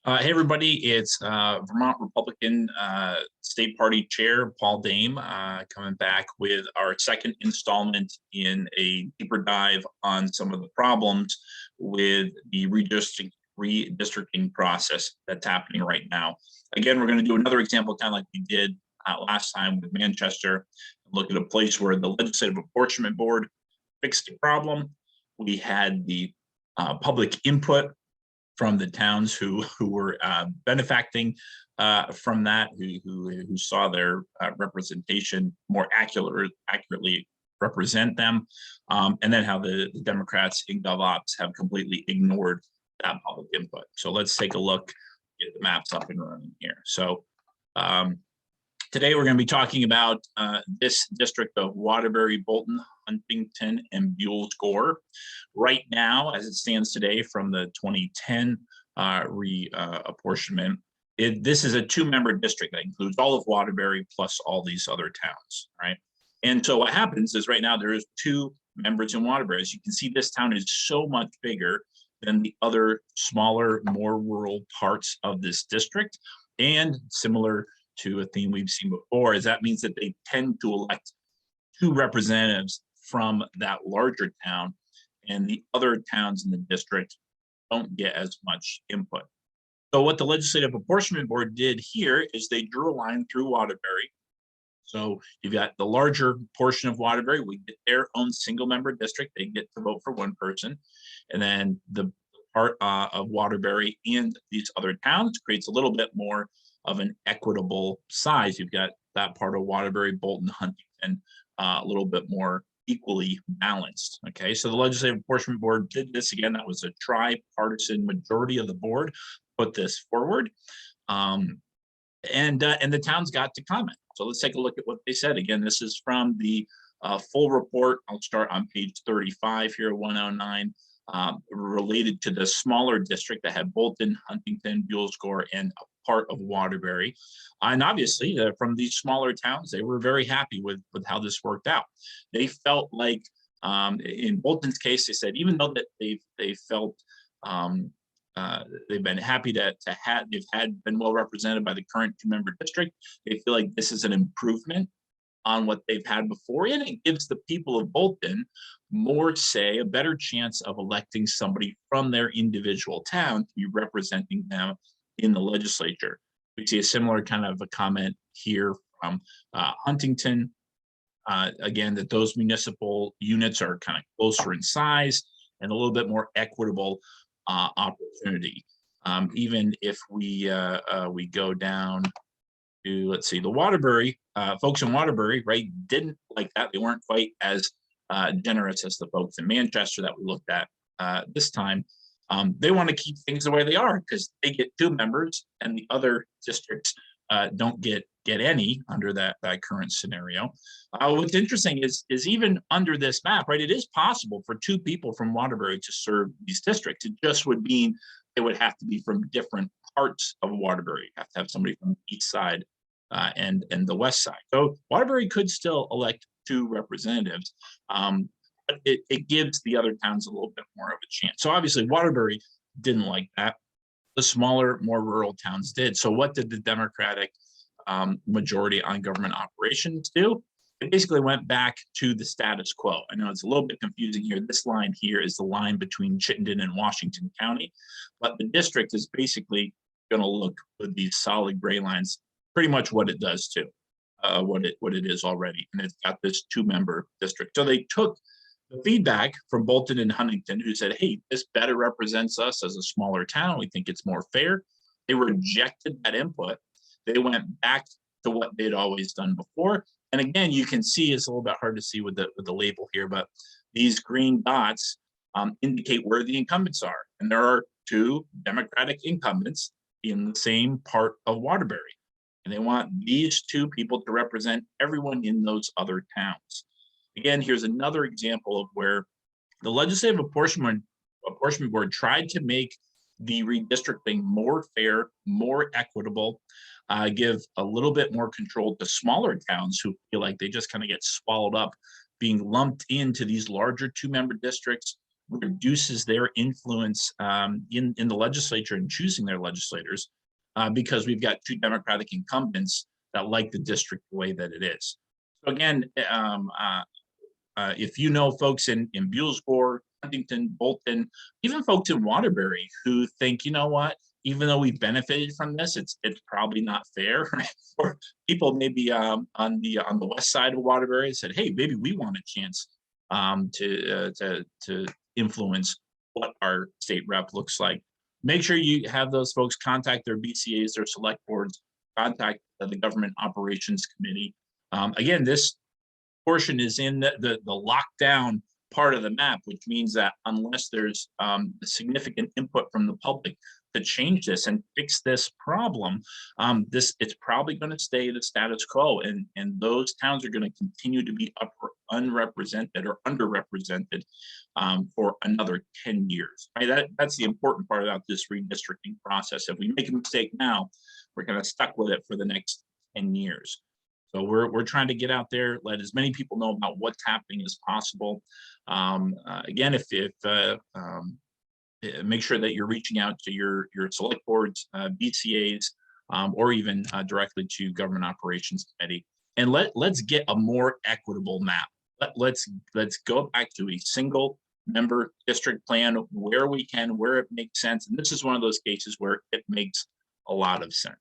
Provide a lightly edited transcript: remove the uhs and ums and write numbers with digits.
Hey, everybody, it's Vermont Republican State Party Chair Paul Dame coming back with our second installment in a deeper dive on some of the problems with the redistricting process that's happening right now. Again, we're going to do another example, kind of like we did last time with Manchester, look at a place where the Legislative Apportionment Board fixed the problem. We had the public input from the towns who were benefiting from that, who saw their representation more accurately represent them, and then how the Democrats in GovOps have completely ignored that public input. So let's take a look, get the maps up and running here. So today we're going to be talking about this district of Waterbury, Bolton, Huntington, and Buell's-Gore. Right now, as it stands today from the 2010 reapportionment, this is a two-member district that includes all of Waterbury plus all these other towns, right? And so what happens is right now there is two members in Waterbury. As you can see, this town is so much bigger than the other smaller, more rural parts of this district. And similar to a theme we've seen before, is that means that they tend to elect two representatives from that larger town, and the other towns in the district don't get as much input. So what the Legislative Apportionment Board did here is they drew a line through Waterbury. So you've got the larger portion of Waterbury, we get their own single member district, they get to vote for one person. And then the part of Waterbury and these other towns creates a little bit more of an equitable size. You've got that part of Waterbury, Bolton, Huntington, a little bit more equally balanced. Okay, so the Legislative Apportionment Board did this again. That was a tripartisan majority of the board put this forward, and the towns got to comment. So let's take a look at what they said. Again, this is from the full report. I'll start on page 35 here, 109. Related to the smaller district that had Bolton, Huntington, Buell's-Gore, and a part of Waterbury. And obviously from these smaller towns, they were very happy with how this worked out. They felt like, in Bolton's case, they said, even though that they felt they've been happy they've been well represented by the current two-member district, they feel like this is an improvement on what they've had before, and it gives the people of Bolton more say, a better chance of electing somebody from their individual town to be representing them in the legislature. We see a similar kind of a comment here from Huntington. Again, that those municipal units are kind of closer in size and a little bit more equitable opportunity. Even if we go down to, let's see, the Waterbury, folks in Waterbury, right, didn't like that. They weren't quite as generous as the folks in Manchester that we looked at this time. They want to keep things the way they are because they get two members and the other districts don't get any under that current scenario. What's interesting is even under this map, right, it is possible for two people from Waterbury to serve these districts. It just would mean it would have to be from different parts of Waterbury. You have to have somebody from the east side and the west side. So Waterbury could still elect two representatives, but it gives the other towns a little bit more of a chance. So obviously Waterbury didn't like that. The smaller, more rural towns did. So what did the Democratic majority on government operations do? It basically went back to the status quo. I know it's a little bit confusing here. This line here is the line between Chittenden and Washington County, but the district is basically going to look with these solid gray lines, pretty much what it does too, what it is already, and it's got this two-member district. So they took the feedback from Bolton and Huntington, who said, hey, this better represents us as a smaller town. We think it's more fair. They rejected that input. They went back to what they'd always done before. And again, you can see, it's a little bit hard to see with the label here, but these green dots indicate where the incumbents are. And there are two Democratic incumbents in the same part of Waterbury. And they want these two people to represent everyone in those other towns. Again, here's another example of where the Legislative Apportionment Board tried to make the redistricting more fair, more equitable, give a little bit more control to smaller towns who feel like they just kind of get swallowed up, being lumped into these larger two-member districts reduces their influence in the legislature and choosing their legislators, because we've got two Democratic incumbents that like the district the way that it is. So again, if you know folks in Buellsboro, Huntington, Bolton, even folks in Waterbury who think, you know what, even though we benefited from this, it's probably not fair, right? Or people maybe on the west side of Waterbury said, hey, maybe we want a chance to influence what our state rep looks like. Make sure you have those folks contact their BCAs, their select boards, contact the Government Operations Committee. Again, this portion is in the lockdown part of the map, which means that unless there's significant input from the public to change this and fix this problem, it's probably going to stay the status quo, and those towns are going to continue to be unrepresented or underrepresented for another 10 years. Right? That's the important part about this redistricting process. If we make a mistake now, we're kind of stuck with it for the next 10 years. So we're trying to get out there, let as many people know about what's happening as possible. Again, make sure that you're reaching out to your select boards, BCAs, or even directly to Government Operations Committee, and let's get a more equitable map. Let's go back to a single member district plan where we can, where it makes sense. And this is one of those cases where it makes a lot of sense.